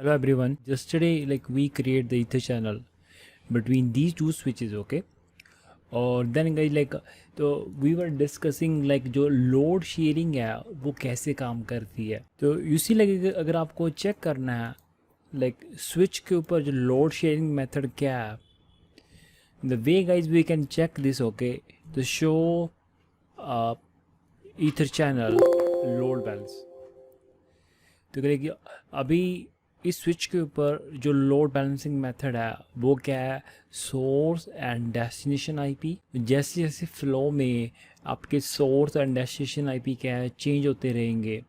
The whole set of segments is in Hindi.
Hello everyone. Yesterday, we create the ether channel between these two switches, okay? और देन guys तो वी वर डिस्कसिंग जो लोड शेयरिंग है वो कैसे काम करती है। तो यू सी अगर आपको चेक करना है स्विच के ऊपर जो लोड शेयरिंग मेथड क्या है, the way guys we can check this, okay, तो show ether channel load balance. तो करेगी अभी इस स्विच के ऊपर जो लोड बैलेंसिंग मेथड है वो क्या है, सोर्स एंड डेस्टिनेशन आईपी। जैसे जैसे फ्लो में आपके सोर्स एंड डेस्टिनेशन आईपी क्या है चेंज होते रहेंगे,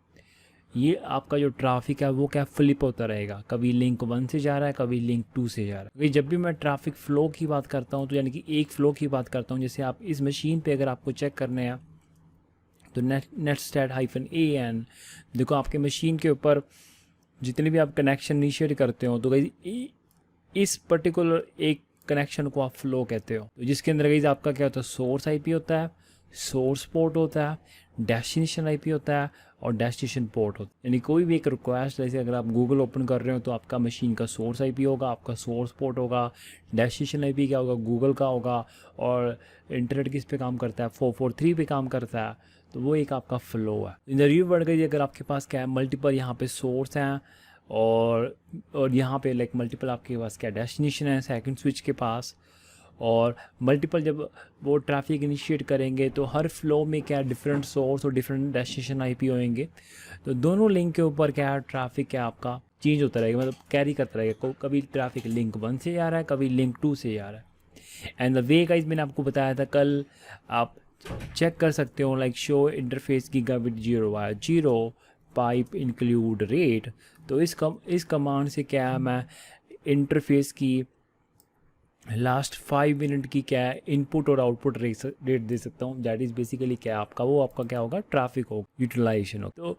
ये आपका जो ट्रैफिक है वो क्या फ्लिप होता रहेगा, कभी लिंक 1 से जा रहा है, कभी लिंक 2 से जा रहा है। क्योंकि जब भी मैं ट्रैफिक फ़्लो की बात करता हूँ तो यानी कि एक फ़्लो की बात करता हूँ, जैसे आप इस मशीन पे अगर आपको चेक करने हैं तो netstat-an, देखो आपके मशीन के ऊपर जितने भी आप कनेक्शन इनिशिएट करते हो तो गाइज इस पर्टिकुलर एक कनेक्शन को आप फ्लो कहते हो, तो जिसके अंदर गाइज आपका क्या होता है, सोर्स आईपी होता है, सोर्स पोर्ट होता है, डेस्टिनेशन आईपी होता है और डेस्टिनेशन पोर्ट होता है। यानी कोई भी एक रिक्वेस्ट, जैसे अगर आप गूगल ओपन कर रहे हो तो आपका मशीन का सोर्स आईपी होगा, आपका सोर्स पोर्ट होगा, डेस्टिनेशन आईपी क्या होगा, गूगल का होगा, और इंटरनेट किस पे काम करता है, 443 पे काम करता है। तो वो एक आपका फ्लो है। इन द रिव्यू बढ़ गई अगर आपके पास क्या है, मल्टीपल यहाँ पे सोर्स हैं और यहाँ पे मल्टीपल आपके पास क्या डेस्टिनेशन है सेकंड स्विच के पास, और मल्टीपल जब वो ट्रैफिक इनिशिएट करेंगे तो हर फ्लो में क्या डिफरेंट सोर्स और डिफरेंट डेस्टिनेशन आईपी होंगे। तो दोनों लिंक के ऊपर क्या ट्रैफिक क्या आपका चेंज होता रहेगा, मतलब कैरी करता रहेगा। कभी ट्रैफिक लिंक 1 से जा रहा है, कभी लिंक 2 से जा रहा है। एंड द वे गाइज मैंने आपको बताया था कल, आप चेक कर सकते हो शो इंटरफेस गीगाबिट 0 है, 0 पाइप इंक्लूड रेट। तो इस कमांड से क्या है, मैं इंटरफेस की लास्ट 5 मिनट की क्या है इनपुट और आउटपुट रेट दे सकता हूँ। दैट इज़ बेसिकली क्या आपका वो आपका क्या होगा, ट्रैफिक होगा, यूटिलाइजेशन होगा। तो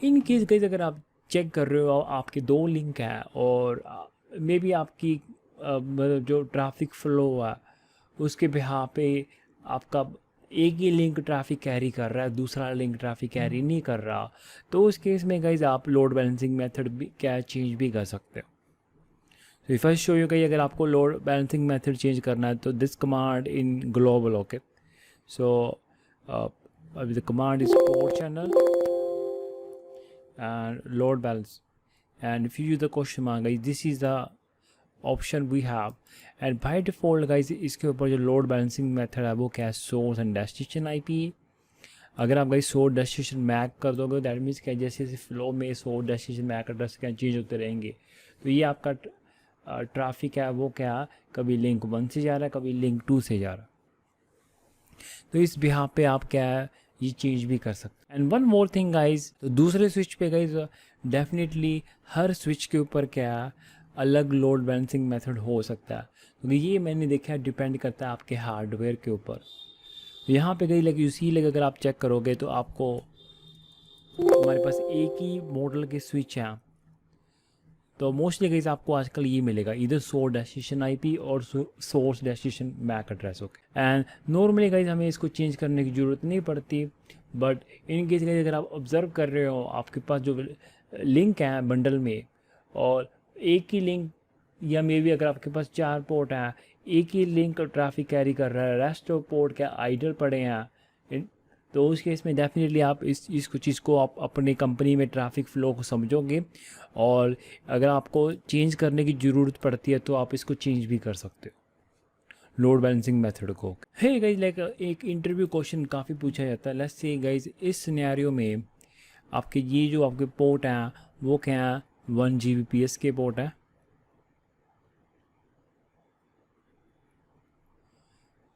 इन केस गाइस अगर आप चेक कर रहे हो आपके 2 लिंक हैं और मे बी आपकी मतलब जो ट्रैफिक फ्लो है उसके बिहाफ पे आपका एक ही लिंक ट्रैफिक कैरी कर रहा है, दूसरा लिंक ट्रैफिक कैरी नहीं कर रहा, तो उस केस में गाइज आप लोड बैलेंसिंग मेथड भी क्या चेंज भी कर सकते हो। तो इफ आई शो यू कहीं अगर आपको लोड बैलेंसिंग मेथड चेंज करना है तो this command in global, okay, so अभी the command is port channel and load balance, and if you use the question mark guys, this is the option we have, and by default guys इसके ऊपर जो लोड बैलेंसिंग मेथड है वो क्या है, सोर्स एंड डेस्टिनेशन आईपी। अगर आप गाइस सोर्स डेस्टिनेशन मैक कर दोगे दैट मीन्स क्या, जैसे जैसे फ्लो में सोर्स डेस्टिनेशन मैक एड्रेस क्या चेंज होते रहेंगे, तो ये आपका ट्रैफिक है वो क्या कभी लिंक 1 से जा रहा है, कभी लिंक 2 से जा रहा है। तो इस बिहाफ पे आप क्या है ये चेंज भी कर सकते हैं। And one more thing guys, तो दूसरे स्विच पे गाइज डेफिनेटली हर स्विच के ऊपर क्या है अलग लोड बैलेंसिंग मेथड हो सकता है, क्योंकि ये मैंने देखा है डिपेंड करता है आपके हार्डवेयर के ऊपर। तो यहाँ पे गई अगर आप चेक करोगे तो आपको हमारे पास एक ही मॉडल के स्विच हैं, तो मोस्टली गाइस आपको आजकल ये मिलेगा इधर सोर्स डेस्टिनेशन आईपी और source destination MAC address, okay. And normally guys हमें इसको चेंज करने की ज़रूरत नहीं पड़ती, बट इन केस गाइस अगर आप ऑब्जर्व कर रहे हो आपके पास जो लिंक हैं बंडल में, और एक ही लिंक या मे बी अगर आपके पास 4 पोर्ट हैं, एक ही लिंक ट्रैफिक कैरी कर रहा है, रेस्ट ऑफ पोर्ट क्या आइडल पड़े हैं, तो उस केस में डेफिनेटली आप इस चीज़ को आप अपने कंपनी में ट्रैफिक फ़्लो को समझोगे, और अगर आपको चेंज करने की ज़रूरत पड़ती है तो आप इसको चेंज भी कर सकते हो लोड बैलेंसिंग मेथड को। हे गाइज एक इंटरव्यू क्वेश्चन काफ़ी पूछा जाता है, लेट्स से गाइज इस सिनेरियो में आपके ये जो आपके पोर्ट हैं वो क्या है 1 Gbps के पोर्ट है,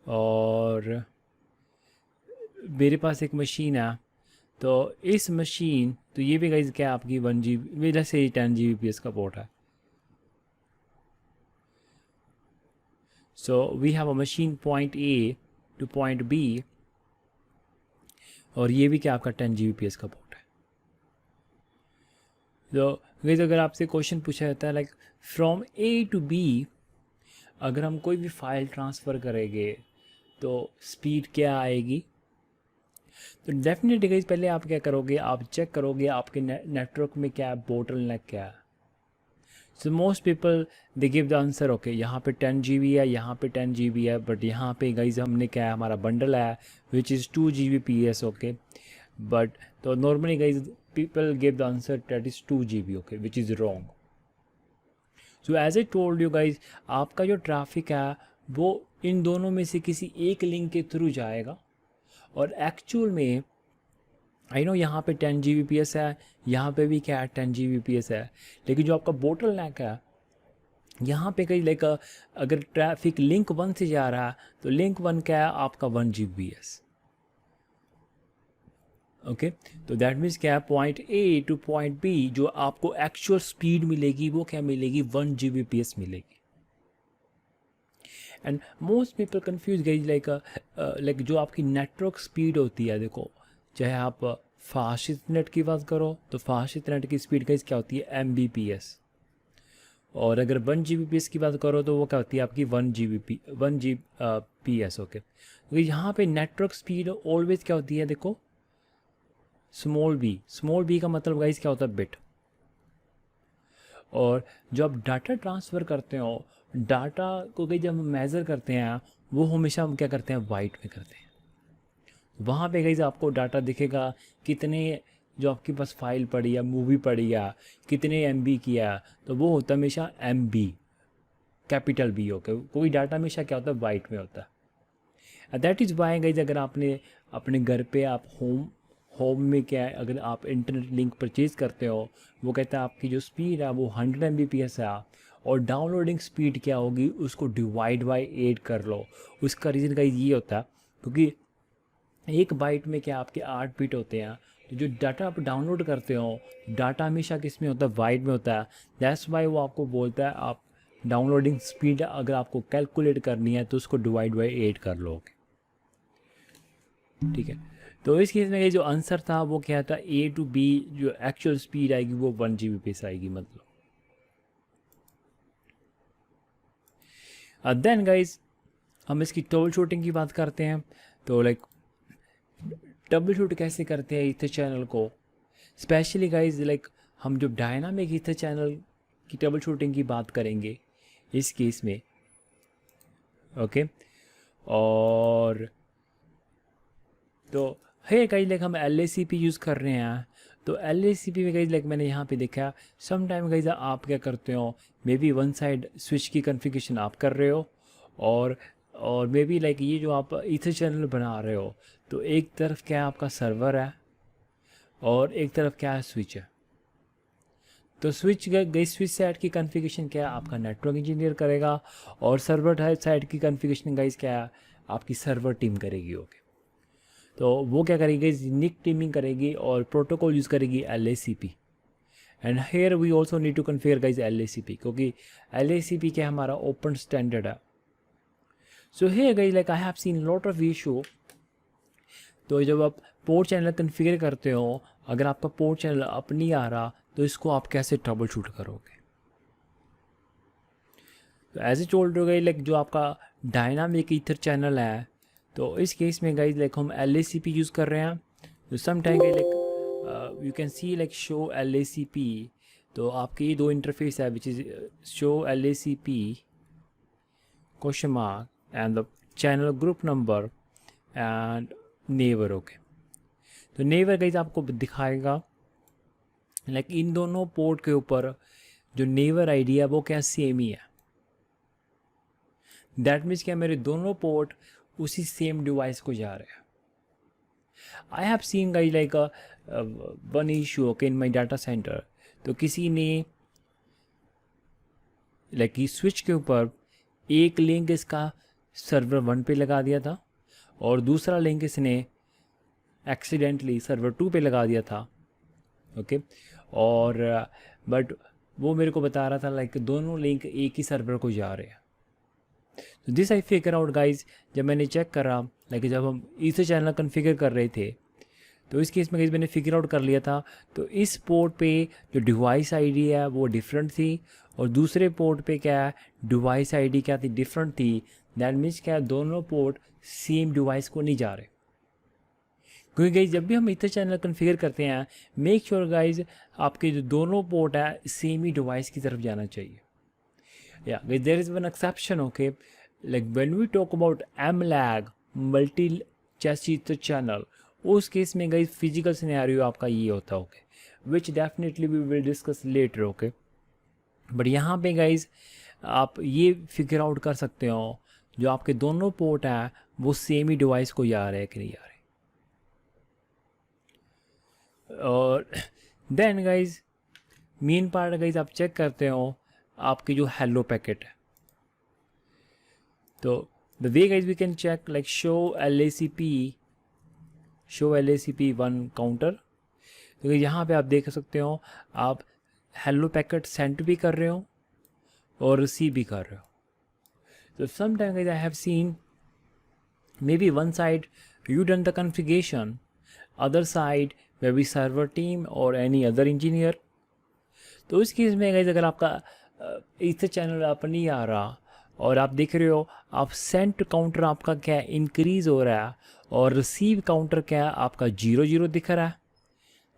और मेरे पास एक मशीन है, तो इस मशीन तो ये भी गाइज क्या आपकी 1 GB मेरा से 10 Gbps का पोर्ट है। So we have a machine point A to point B, और ये भी क्या आपका 10 Gbps का पोर्ट है। तो गाइज अगर आपसे क्वेश्चन पूछा जाता है फ्रॉम ए टू बी, अगर हम कोई भी फाइल ट्रांसफ़र करेंगे तो स्पीड क्या आएगी, तो डेफिनेटली गाइज पहले आप क्या करोगे, आप चेक करोगे आपके नेटवर्क में क्या बोटल नेक क्या है। So most people they give the answer okay यहाँ पे 10 GB है, यहाँ पे 10 GB है, बट यहाँ पे गाइज हमने क्या है, हमारा बंडल है which is 2 Gbps okay, but तो normally guys people give the answer that is 2 GB okay, which is wrong. So as I told you guys, आपका जो ट्रैफिक है वो इन दोनों में से किसी एक लिंक के थ्रू जाएगा, और एक्चुअल में आई नो यहाँ पे 10 Gbps है, यहाँ पे भी क्या है 10 Gbps है, लेकिन जो आपका बोटल नेक है यहाँ पे कहीं लाइक अगर ट्रैफिक लिंक 1 से जा रहा है तो लिंक 1 क्या है आपका 1 Gbps ओके. तो दैट मीन्स क्या है, point A to point B जो आपको एक्चुअल स्पीड मिलेगी वो क्या मिलेगी, 1 Gbps मिलेगी. एंड मोस्ट पीपल कंफ्यूज गई लाइक जो आपकी नेटवर्क स्पीड होती है, देखो चाहे आप फास्ट इंटरनेट की बात करो तो फास्ट इंटरनेट की स्पीड गाइज क्या होती है Mbps, और अगर 1 Gbps की बात करो तो वो क्या होती है आपकी 1 Gbps ओके. तो यहाँ पे नेटवर्क स्पीड ऑलवेज क्या होती है, देखो स्मॉल बी का मतलब गाइज क्या होता है बिट, और जो आप डाटा ट्रांसफ़र करते हो, डाटा को कहीं जब हम मेज़र करते हैं वो हमेशा हम क्या करते हैं वाइट में करते हैं. वहाँ पे कहीं आपको डाटा दिखेगा कितने जो आपके पास फाइल पड़ी या मूवी पड़ी या कितने MB किया, तो वो होता है हमेशा MB कैपिटल B ओके. कोई डाटा हमेशा क्या होता है वाइट में होता है. दैट इज़ वाई गाइज अगर आपने अपने घर पे आप होम में क्या है, अगर आप इंटरनेट लिंक परचेज़ करते हो वो कहता है आपकी जो स्पीड है वो 100 Mbps है, और डाउनलोडिंग स्पीड क्या होगी उसको डिवाइड बाई 8 कर लो. उसका रीज़न गाइज ये होता है क्योंकि एक बाइट में क्या आपके 8 बिट होते हैं, तो जो डाटा आप डाउनलोड करते हो डाटा हमेशा किस में होता है वाइट में होता है. दैट्स वाई वो आपको बोलता है आप डाउनलोडिंग स्पीड अगर आपको कैलकुलेट करनी है तो उसको डिवाइड बाई 8 कर लोगे, ठीक है. तो इस केस में ये जो आंसर था वो क्या था, A to B जो एक्चुअल स्पीड आएगी वो 1 Gbps आएगी मतलब. देन गाइज हम इसकी ट्रबल शूटिंग की बात करते हैं. तो लाइक ट्रबल शूट कैसे करते हैं ईथर चैनल को, स्पेशली गाइज लाइक हम जो डायनामिक ईथर चैनल की ट्रबल शूटिंग की बात करेंगे इस केस में ओके. और तो है गाइज लाइक हम LACP यूज़ कर रहे हैं, तो LACP में गाइज लाइक मैंने यहाँ पे देखा सम टाइम गाइज आप क्या करते हो, may be one side switch की कॉन्फ़िगरेशन आप कर रहे हो, और मे बी लाइक ये जो आप ईथर चैनल बना रहे हो तो एक तरफ क्या आपका सर्वर है और एक तरफ क्या है स्विच है. तो स्विच साइड की कॉन्फ़िगरेशन क्या है आपका नेटवर्क इंजीनियर करेगा, और सर्वर साइड की कॉन्फ़िगरेशन गाइज क्या है आपकी सर्वर टीम करेगी ओके. तो वो क्या करेगी, निक टीमिंग करेगी और प्रोटोकॉल यूज़ करेगी LACP. And here we also need to configure guys LACP क्योंकि LACP क्या हमारा ओपन स्टैंडर्ड है. So here guys like I have seen lot of issue. तो जब आप पोर्ट चैनल कन्फिगर करते हो, अगर आपका पोर्ट चैनल अप नहीं आ रहा तो इसको आप कैसे ट्रबल शूट करोगे. तो एज ए टोल्ड हो गई लाइक जो आपका डायनामिक ईथर चैनल है, तो इस केस में गाइज लाइक हम LACP यूज़ कर रहे हैं. तो some time like you can see like show LACP. तो आपके ये दो इंटरफेस है which is show LACP question mark and the channel group number and never okay. तो नेवर गाइज आपको दिखाएगा लाइक इन दोनों पोर्ट के ऊपर जो नेवर आईडी है वो क्या सेम ही है. दैट मीन्स क्या मेरे दोनों पोर्ट उसी सेम डिवाइस को जा रहे हैं. आई have scene guys like one issue okay in my data centre. तो किसी ने लाइक स्विच के ऊपर एक लिंक इसका सर्वर 1 पे लगा दिया था और दूसरा लिंक इसने एक्सीडेंटली सर्वर 2 पे लगा दिया था ओके. और बट वो मेरे को बता रहा था लाइक दोनों लिंक एक ही सर्वर को जा रहे हैं. तो this I figure out guys, जब मैंने चेक करा लाइक जब हम ईथर चैनल कन्फिगर कर रहे थे तो इस केस में गाइज मैंने फिगर आउट कर लिया था. तो इस पोर्ट पे जो डिवाइस आईडी है वो डिफरेंट थी और दूसरे पोर्ट पे क्या है डिवाइस आईडी क्या थी डिफरेंट थी. दैट मीन्स क्या दोनों पोर्ट सेम डिवाइस को नहीं जा रहे क्योंकि गाइज जब भी हम ईथर चैनल कन्फिगर करते हैं, मेक श्योर गाइज आपके जो दोनों पोर्ट है सेम ही डिवाइस की तरफ जाना चाहिए. या there is one exception. Okay, like when we talk about MLAG, multi chassis ether channel, उस केस में गाइज फिजिकल सिनेरियो आपका ये होता है. Okay, which definitely we will discuss later. Okay, but यहाँ पे गाइज आप ये फिगर आउट कर सकते हो जो आपके दोनों पोर्ट हैं वो सेम ही डिवाइस को जा रहे हैं कि नहीं जा रहे. और then guys main part guys आप चेक करते हो आपकी जो हेलो पैकेट है. तो the way guys we can check like show LACP 1 counter. तो यहाँ पे आप देख सकते हो आप हेलो पैकेट सेंड भी कर रहे हो और रिसीव भी कर रहे हो. तो sometime guys I have scene maybe one side you done the configuration, other side maybe server team or any other engineer. तो इस केस में गाइज अगर आपका ईथर चैनल आप नहीं आ रहा और आप देख रहे हो आप सेंट काउंटर आपका क्या इंक्रीज हो रहा है और रिसीव काउंटर क्या आपका 0 दिख रहा है,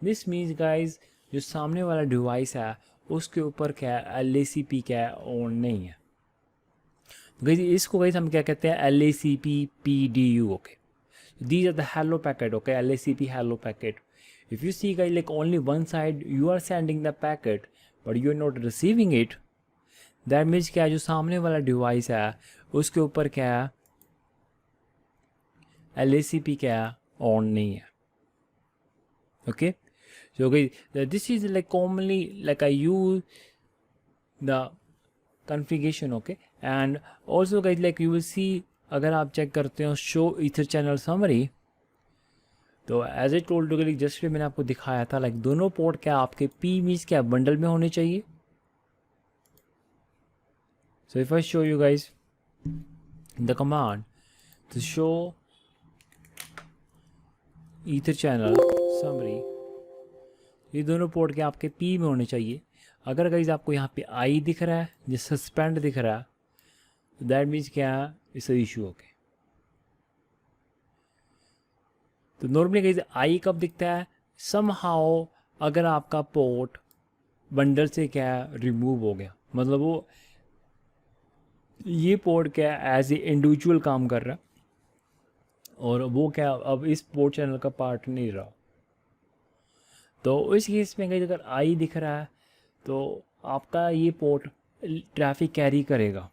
दिस मीन्स गाइज जो सामने वाला डिवाइस है उसके ऊपर क्या LACP क्या ऑन नहीं है. गाइज इसको गाइज हम क्या कहते हैं LACP PDU. Okay, these are the hello packet. Okay, LACP hello packet. If you see guys like only one side you are sending the packet but you are not receiving it, that means क्या जो सामने वाला डिवाइस है उसके ऊपर क्या है LACP क्या ऑन नहीं है. Okay, so guys this is like commonly like I use the configuration. Okay, and also guys like you will see अगर आप चेक करते हो शो ईथर चैनल समरी, तो as I told to just मैंने आपको दिखाया था लाइक दोनों पोर्ट क्या आपके पी मीन्स क्या बंडल में होने चाहिए. So if I show you guys the command to show ether channel summary, ये दोनों पोर्ट क्या आपके पी में होने चाहिए. अगर गाइज आपको यहाँ पे आई दिख रहा है या सस्पेंड दिख रहा है तो दैट मीन्स क्या इस इशू. ओके, तो नॉर्मली गाइज आई कब दिखता है समहाउ अगर आपका पोर्ट बंडल से क्या रिमूव हो गया, मतलब वो ये पोर्ट क्या एज ए इंडिविजुअल काम कर रहा है और वो क्या अब इस पोर्ट चैनल का पार्ट नहीं रहा. तो इस केस में गाइज अगर आई दिख रहा है तो आपका ये पोर्ट ट्रैफिक कैरी करेगा.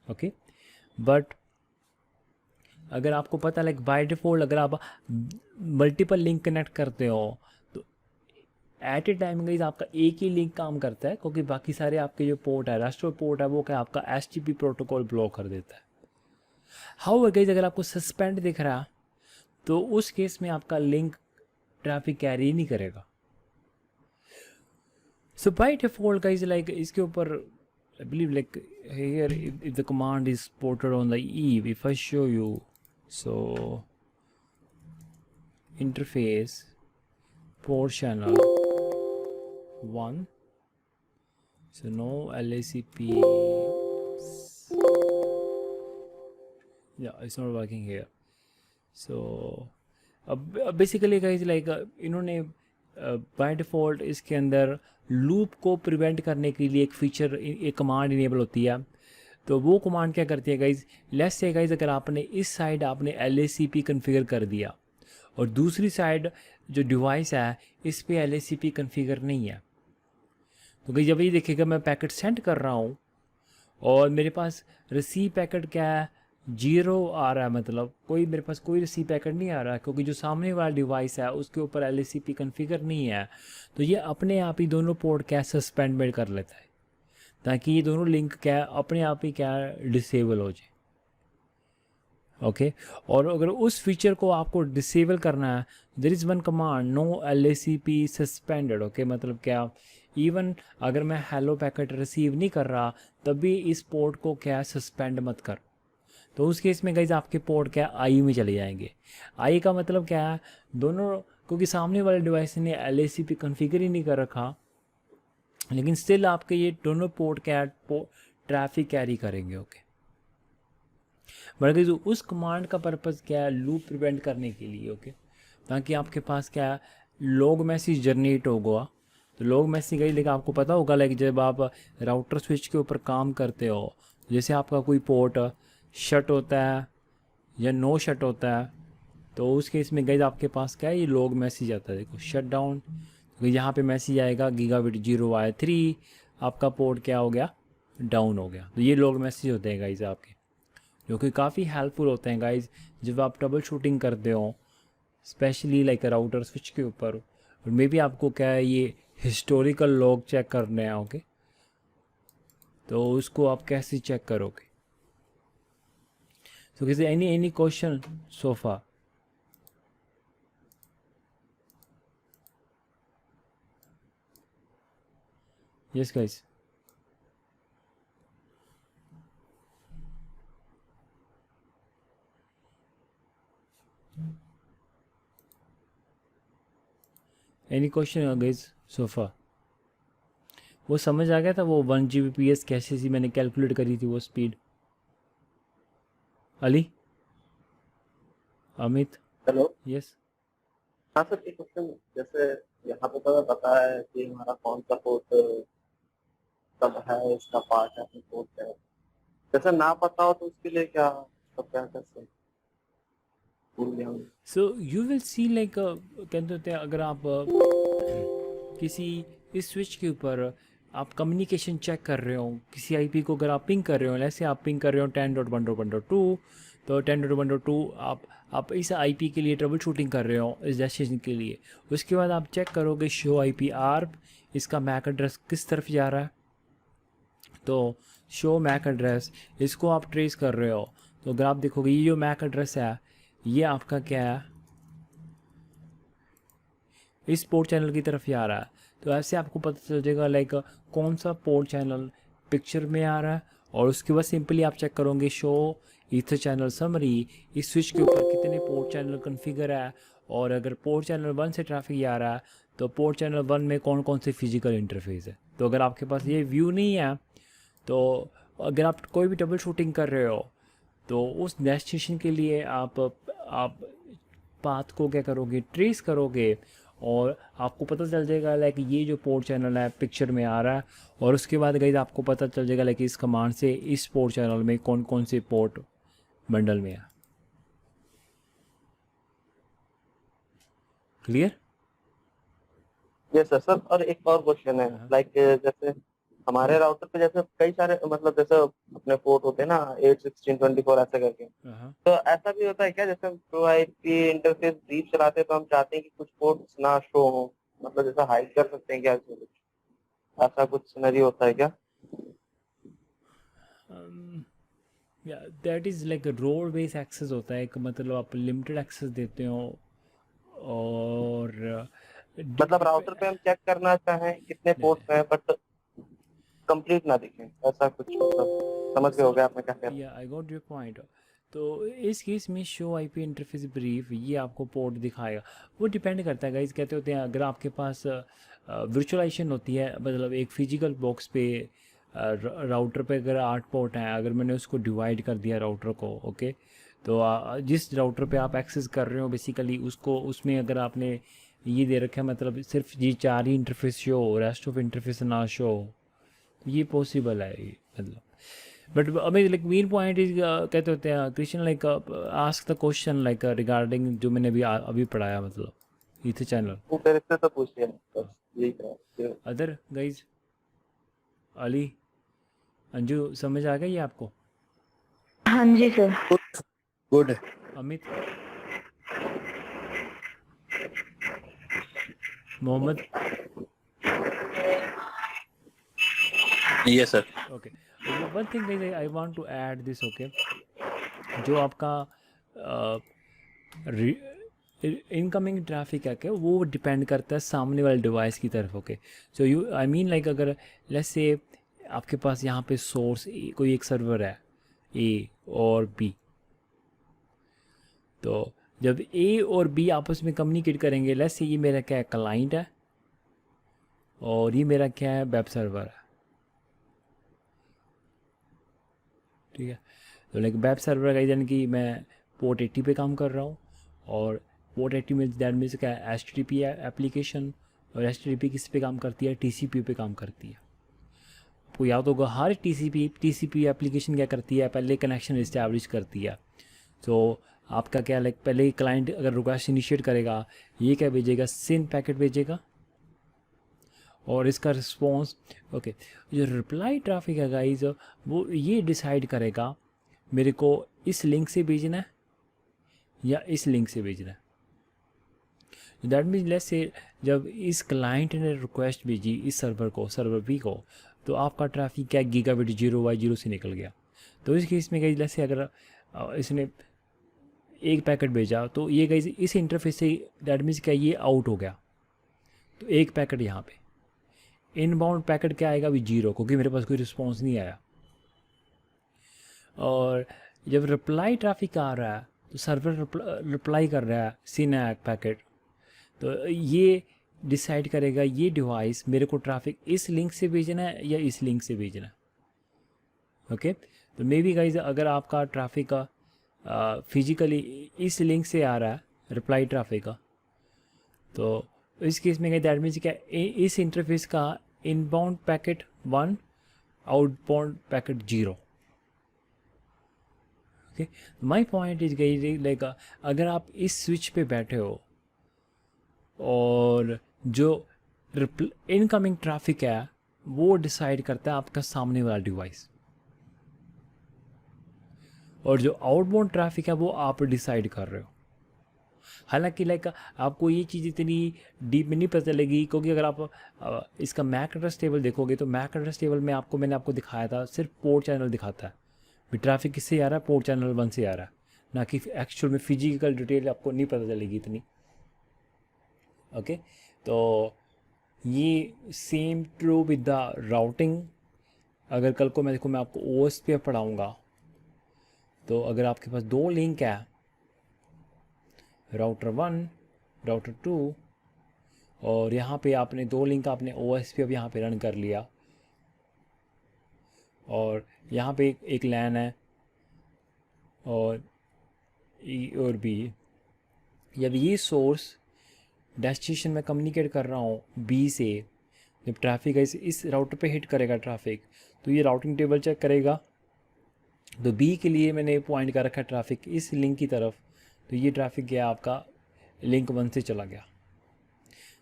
ओके, बट अगर आपको पता लाइक बाय डिफ़ॉल्ट अगर आप मल्टीपल लिंक कनेक्ट करते हो तो एट ए टाइम गाइज आपका एक ही लिंक काम करता है क्योंकि बाकी सारे आपके जो पोर्ट है रेस्टोर पोर्ट है वो क्या आपका HTTP प्रोटोकॉल ब्लॉक कर देता है. हाउ गाइज अगर आपको सस्पेंड दिख रहा तो उस केस में आपका लिंक ट्रैफिक कैरी नहीं करेगा. सो बाय डिफ़ॉल्ट गाइज लाइक इसके ऊपर I believe like here if the command is ported on the eve, if I show you, so interface port channel 1, so no LACP, yeah it's not working here. So basically guys like इन्होंने बाय डिफ़ॉल्ट इसके अंदर लूप को प्रिवेंट करने के लिए एक फीचर एक कमांड इनेबल होती है. तो वो कमांड क्या करती है गाइज, लेट्स से गाइज अगर आपने इस साइड आपने LACP कन्फिगर कर दिया और दूसरी साइड जो डिवाइस है इस पे LACP कन्फिगर नहीं है, तो गाइज जब ये देखिएगा मैं पैकेट सेंड कर रहा हूँ और मेरे पास रिसीव पैकेट क्या है 0 आ रहा है, मतलब कोई मेरे पास कोई रिसीव पैकेट नहीं आ रहा है क्योंकि जो सामने वाला डिवाइस है उसके ऊपर LACP कन्फिगर नहीं है. तो ये अपने आप ही दोनों पोर्ट क्या सस्पेंड कर लेता है ताकि ये दोनों लिंक क्या अपने आप ही क्या डिसेबल हो जाए. ओके, और अगर उस फीचर को आपको डिसेबल करना है there is one command no LACP suspended. Okay, मतलब क्या इवन अगर मैं हेलो पैकेट रिसीव नहीं कर रहा तब भी इस पोर्ट को क्या सस्पेंड मत कर. तो उस केस में गाइज आपके पोर्ट क्या आई में चले जाएंगे. आई का मतलब क्या है दोनों, क्योंकि सामने वाले डिवाइस ने LACP कॉन्फ़िगर ही नहीं कर रखा लेकिन स्टिल आपके ये दोनों पोर्ट क्या ट्रैफिक कैरी करेंगे. ओके, बट गाइज उस कमांड का पर्पज़ क्या है लूप प्रिवेंट करने के लिए. ओके, ताकि आपके पास क्या लॉग मैसेज जनरेट होगा। तो लॉग मैसेज गई, लेकिन आपको पता होगा लाइक जब आप राउटर स्विच के ऊपर काम करते हो, जैसे आपका कोई पोर्ट शट होता है या नो शट होता है, तो उस केस में गई आपके पास क्या है, ये लॉग मैसेज आता है। देखो शट डाउन, तो यहाँ पे मैसेज आएगा गीगाबिट 0 आपका पोर्ट क्या हो गया, डाउन हो गया। तो ये लॉग मैसेज होते हैं गाइज आपके, जो कि काफ़ी हेल्पफुल होते हैं गाइज जब आप ट्रबल शूटिंग करते हो, स्पेशली लाइक राउटर स्विच के ऊपर। और मे बी आपको क्या है, ये हिस्टोरिकल लॉग चेक करने हैं, ओके। तो उसको आप कैसे चेक करोगे? सो किसी any question sofa? Yes guys. Any question guys sofa? वो समझ आ गया था, वो 1 Gbps कैसे सी मैंने कैलकुलेट करी थी वो speed? Ali, Amit? Hello. Yes. हाँ सर, एक क्वेश्चन। जैसे यहाँ पे तो पता है कि हमारा कौन सा पोर्ट कब है, इसका पार्ट है, पोर्ट है। जैसे ना पता हो तो उसके लिए क्या, तो क्या कर सकते भूल गया हूँ। So you will see like कहते होते हैं, अगर आप किसी इस स्विच के ऊपर आप कम्युनिकेशन चेक कर रहे हो, किसी आईपी को अगर आप पिंग कर रहे हो, जैसे आप पिंग कर रहे हो 10.1.1.2, तो 10.1.2 आप इस आईपी के लिए ट्रबल शूटिंग कर रहे हो इस डेस्टिनेशन के लिए। उसके बाद आप चेक करोगे शो आईपी आर्प, इसका मैक एड्रेस किस तरफ जा रहा है। तो शो मैक एड्रेस, इसको आप ट्रेस कर रहे हो, तो अगर आप देखोगे ये जो मैक एड्रेस है, ये आपका क्या है, इस पोर्ट चैनल की तरफ ही आ रहा है। तो ऐसे आपको पता चल जाएगा लाइक कौन सा पोर्ट चैनल पिक्चर में आ रहा है। और उसके बाद सिंपली आप चेक करोगे शो ईथर चैनल समरी, इस स्विच के ऊपर कितने पोर्ट चैनल कन्फिगर है। और अगर पोर्ट चैनल 1 से ट्रैफिक आ रहा है, तो पोर्ट चैनल 1 में कौन कौन से फिजिकल इंटरफेस है। तो अगर आपके पास ये व्यू नहीं है, तो अगर आप कोई भी ट्रबल शूटिंग कर रहे हो, तो उस डेस्टिनेशन के लिए आप पाथ को क्या करोगे, ट्रेस करोगे। और आपको पता चल जाएगा लाइक ये जो पोर्ट चैनल है पिक्चर में आ रहा है। और उसके बाद गई आपको पता चल जाएगा लाइक इस कमांड से इस पोर्ट चैनल में कौन कौन से पोर्ट बंडल में है। क्लियर? ये सर और एक और क्वेश्चन है। हाँ लाइक जैसे हमारे राउटर पे जैसे कई सारे मतलब जैसे अपने पोर्ट होते हैं ना, 8, 16, 24 ऐसे करके। हाँ। तो ऐसा भी होता है क्या, जैसे हम प्रो आईपी इंटरफेस डीप चलाते हैं तो हम चाहते हैं कि कुछ पोर्ट्स ना शो हो, मतलब जैसा हाइड कर सकते हैं क्या इसमें कुछ, ऐसा कुछ सिनेरियो होता है क्या? या that is like road base access होता है एक, मतलब आप लिमिटेड एक्सेस देते हो। और मतलब राउटर पे हम चेक करना चाहें कितने पोर्ट्स हैं, बट कंप्लीट ना दिखें, ऐसा कुछ मतलब समझ गए सो हो गया आपने क्या कहना? या आई गॉट योर पॉइंट। तो इस केस में शो आईपी इंटरफेस ब्रीफ ये आपको पोर्ट दिखाएगा। वो डिपेंड करता है गाइस, कहते होते हैं अगर आपके पास वर्चुअलाइजेशन होती है, मतलब एक फिजिकल बॉक्स पे राउटर पे अगर 8 पोर्ट हैं, अगर मैंने उसको डिवाइड कर दिया राउटर को, ओके। तो जिस राउटर पे आप एक्सेस कर रहे हो बेसिकली उसको, उसमें अगर आपने ये दे रखा है मतलब सिर्फ ये 4 ही इंटरफेस शो हो, रेस्ट ऑफ इंटरफेस ना शो हो, ये पॉसिबल है ये, मतलब। बट अभी लाइक मेन पॉइंट इज कहते होते हैं question like ask the question like regarding जो मैंने अभी पढ़ाया, मतलब इथे चैनल। वो मेरे से तो पूछ लिया, बस यही था। अदर गाइज, अली, अंजू, समझ आ गई आपको? हाँ जी sir. Good. Amit, Mohammed? Yes sir. Okay. One thing guys I want to add this, okay. जो आपका इनकमिंग ट्रैफिक है क्या, वो डिपेंड करता है सामने वाले डिवाइस की तरफ, okay. So you I mean like अगर लेट्स से आपके पास यहाँ पे सोर्स कोई एक सर्वर है ए और बी, तो जब ए और बी आपस में कम्युनिकेट करेंगे, लेट्स से ये मेरा क्या है, क्लाइंट है, और ये मेरा क्या है, वेब सर्वर है, ठीक है। तो लाइक वेब सर्वर का यानी कि मैं पोर्ट 80 पे काम कर रहा हूँ, और पोर्ट HTML दैट मीन्स क्या है, HTTP एप्लीकेशन, और HTTP किस पे काम करती है, TCP पे काम करती है। आपको याद होगा हर TCP एप्लीकेशन क्या करती है, पहले कनेक्शन इस्टेब्लिश करती है। तो आपका क्या लाइक पहले क्लाइंट अगर रिक्वेस्ट इनिशिएट करेगा, ये क्या भेजेगा, सिन पैकेट भेजेगा, और इसका रिस्पॉन्स ओके। जो रिप्लाई ट्रैफिक है गाइज, वो ये डिसाइड करेगा मेरे को इस लिंक से भेजना है या इस लिंक से भेजना है। दैट मीन्स लेट्स से जब इस क्लाइंट ने रिक्वेस्ट भेजी इस सर्वर को, सर्वर बी को, तो आपका ट्रैफिक क्या गीगाबिट 0/0 से निकल गया। तो इस केस में गाइज लेट्स से अगर इसने एक पैकेट भेजा, तो ये गाइज इस इंटरफेस से दैट मीन्स क्या ये आउट हो गया, तो एक पैकेट यहाँ पे इनबाउंड पैकेट क्या आएगा अभी 0, क्योंकि मेरे पास कोई रिस्पॉन्स नहीं आया। और जब रिप्लाई ट्रैफिक आ रहा है तो सर्वर रिप्लाई कर रहा है सिन पैकेट, तो ये डिसाइड करेगा ये डिवाइस मेरे को ट्रैफिक इस लिंक से भेजना है या इस लिंक से भेजना है। ओके, तो मे बी गाइज अगर आपका ट्रैफिक का फिजिकली इस लिंक से आ रहा है रिप्लाई ट्रैफिक का, तो इस केस में दैट मीन्स क्या इस इंटरफेस का inbound packet 1, outbound packet 0। Okay, my point is गई लाइक अगर आप इस स्विच पे बैठे हो और जो इनकमिंग ट्रैफिक है वो डिसाइड करता है आपका सामने वाला डिवाइस, और जो आउटबाउंड ट्रैफिक है वो आप डिसाइड कर रहे हो। हालांकि लाइक आपको ये चीज़ इतनी डीप में नहीं पता चलेगी, क्योंकि अगर आप इसका मैक एड्रेस टेबल देखोगे तो मैक एड्रेस टेबल में मैंने आपको दिखाया था सिर्फ पोर्ट चैनल दिखाता है भी ट्रैफिक किससे आ रहा है, पोर्ट चैनल 1 से आ रहा है, ना कि एक्चुअल में फिजिकल डिटेल आपको नहीं पता चलेगी इतनी। ओके, तो ये same true with the routing. अगर कल को मैं आपको OS पे पढ़ाऊँगा, तो अगर आपके पास 2 लिंक है, राउटर 1, राउटर 2, और यहाँ पे आपने 2 लिंक आपने OS पे अब यहाँ पे रन कर लिया, और यहाँ पे एक लैन है और E और B। जब ये सोर्स डेस्टिनेशन में कम्युनिकेट कर रहा हूँ B से, जब ट्रैफिक इस राउटर पे हिट करेगा ट्रैफिक, तो ये राउटिंग टेबल चेक करेगा। तो B के लिए मैंने पॉइंट कर रखा है ट्रैफिक इस लिंक की तरफ, तो ये ट्रैफिक गया आपका लिंक 1 से चला गया।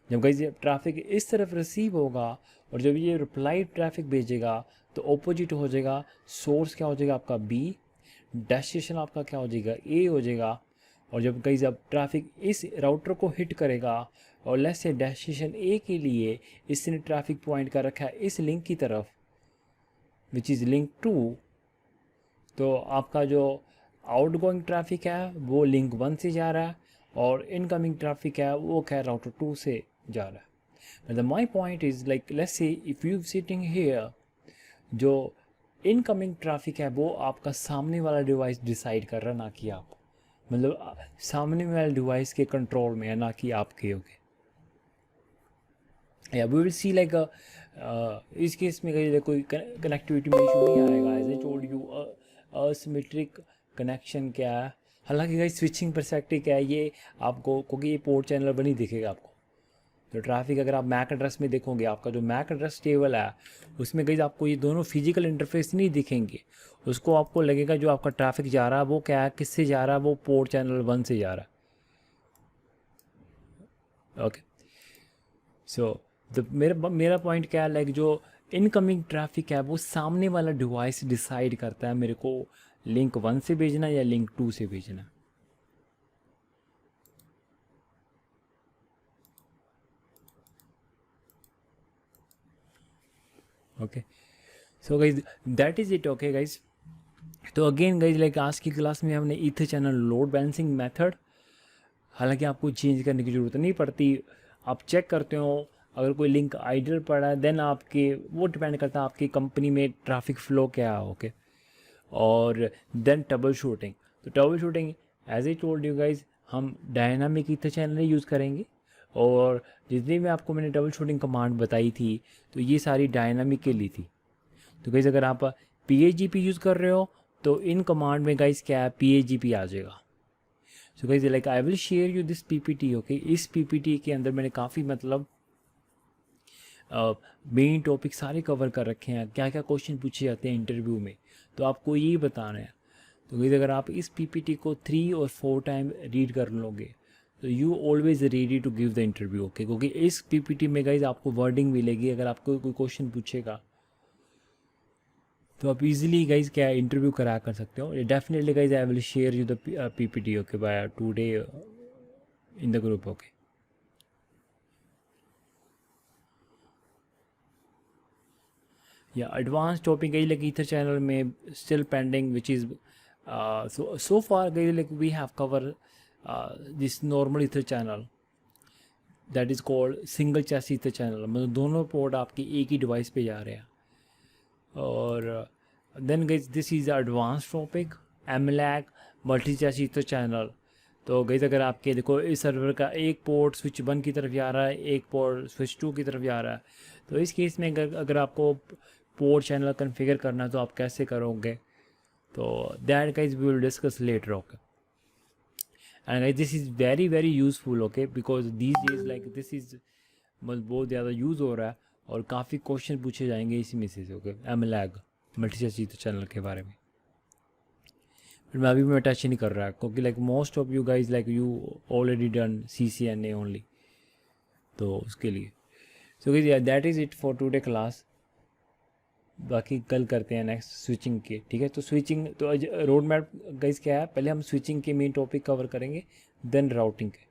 जब गाइस ये ट्रैफिक इस तरफ रिसीव होगा और जब ये रिप्लाई ट्रैफिक भेजेगा तो ऑपोजिट हो जाएगा। सोर्स क्या हो जाएगा आपका B, डेस्टिनेशन आपका क्या हो जाएगा A हो जाएगा। और जब गाइस जब ट्रैफिक इस राउटर को हिट करेगा और लेट्स से डेस्टिनेशन A के लिए इसने ट्रैफिक पॉइंट कर रखा है इस लिंक की तरफ विच इज़ लिंक 2, तो आपका जो आउटगोइंग ट्रैफिक है वो लिंक 1 से जा रहा है और इनकमिंग ट्रैफिक है वो क्या राउटर 2 से जा रहा है। मतलब my point is like let's say if you sitting here, जो इनकमिंग ट्रैफिक है वो आपका सामने वाला डिवाइस डिसाइड कर रहा है, ना कि आप। मतलब सामने वाले डिवाइस के कंट्रोल में है, ना कि आपके। ओके, या वी विल सी लाइक इस केस में कोई कनेक्टिविटी में इशू नहीं आएगा। As I told you asymmetric connection क्या है, हालांकि गाइस स्विचिंग परस्पेक्टिव क्या है ये आपको, क्योंकि ये पोर्ट चैनल बनी दिखेगा आपको। तो ट्रैफिक अगर आप मैक एड्रेस में देखोगे, आपका जो मैक एड्रेस टेबल है उसमें गाइस आपको ये दोनों फिजिकल इंटरफेस नहीं दिखेंगे। उसको आपको लगेगा जो आपका ट्रैफिक जा रहा है वो क्या है, किससे जा रहा है, वो पोर्ट चैनल 1 से जा रहा है। ओके, सो मेरा पॉइंट क्या है, लाइक जो इनकमिंग ट्रैफिक है वो सामने वाला डिवाइस डिसाइड करता है मेरे को लिंक 1 से भेजना या लिंक 2 से भेजना। Okay, so guys that is it. Okay guys, तो अगेन गाइज लाइक आज की क्लास में हमने ether channel load balancing method, हालांकि आपको चेंज करने की ज़रूरत नहीं पड़ती, आप चेक करते हो अगर कोई लिंक आइडल पड़ा है देन आपके वो डिपेंड करता है आपकी कंपनी में ट्रैफिक फ्लो क्या है। ओके, और देन ट्रबल शूटिंग। तो troubleshooting as I told you guys हम डायनामिक ईथर चैनल यूज़ करेंगे, और जितनी भी आपको मैंने ट्रबल शूटिंग कमांड बताई थी तो ये सारी डायनामिक के लिए थी। तो गाइज अगर आप PHGP यूज़ कर रहे हो तो इन कमांड में गाइज क्या है PHGP आ जाएगा। So guys like I will share you this PPT okay. इस पीपीटी के अंदर मैंने काफ़ी मतलब मेन टॉपिक सारे कवर कर रखे हैं, क्या क्या क्वेश्चन पूछे जाते हैं इंटरव्यू में, तो आपको यही बताना है। तो गाइस अगर आप इस पीपीटी को 3 और 4 टाइम रीड कर लोगे तो you always ready to give the interview okay. क्योंकि इस पीपीटी में गाइस आपको वर्डिंग मिलेगी, अगर आपको कोई क्वेश्चन पूछेगा तो आप इजीली गाइस क्या इंटरव्यू करा कर सकते हो। Definitely guys I will share you the PPT okay by today in the group okay. या advance topic guys like ether channel में still pending which is so far guys like we have covered this normal ether channel that is called single chassis ether channel, मतलब दोनों पोर्ट आपकी एक ही डिवाइस पे जा रहे हैं। और then guys this is advance topic MLAG multi chassis ether channel. तो गाइस अगर आपके देखो इस सर्वर का एक पोर्ट स्विच 1 की तरफ जा रहा है, एक पोर्ट स्विच 2 की तरफ जा रहा है, तो इस केस में अगर आपको पोर्ट चैनल कन्फिगर करना है तो आप कैसे करोगे, तो that guys we will discuss later okay। and guys this is very very useful okay because these days like this is मतलब बहुत ज़्यादा यूज़ हो रहा है और काफ़ी क्वेश्चन पूछे जाएंगे इसी में से okay MLAG multi chassis channel के बारे में। बट मैं अभी मैं टच नहीं कर रहा क्योंकि like most of you guys like you already done CCNA only, तो उसके लिए so guys that is it for today class. बाकी कल करते हैं नेक्स्ट स्विचिंग के, ठीक है। तो स्विचिंग तो रोड मैप गाइस क्या है, पहले हम स्विचिंग के मेन टॉपिक कवर करेंगे देन राउटिंग के।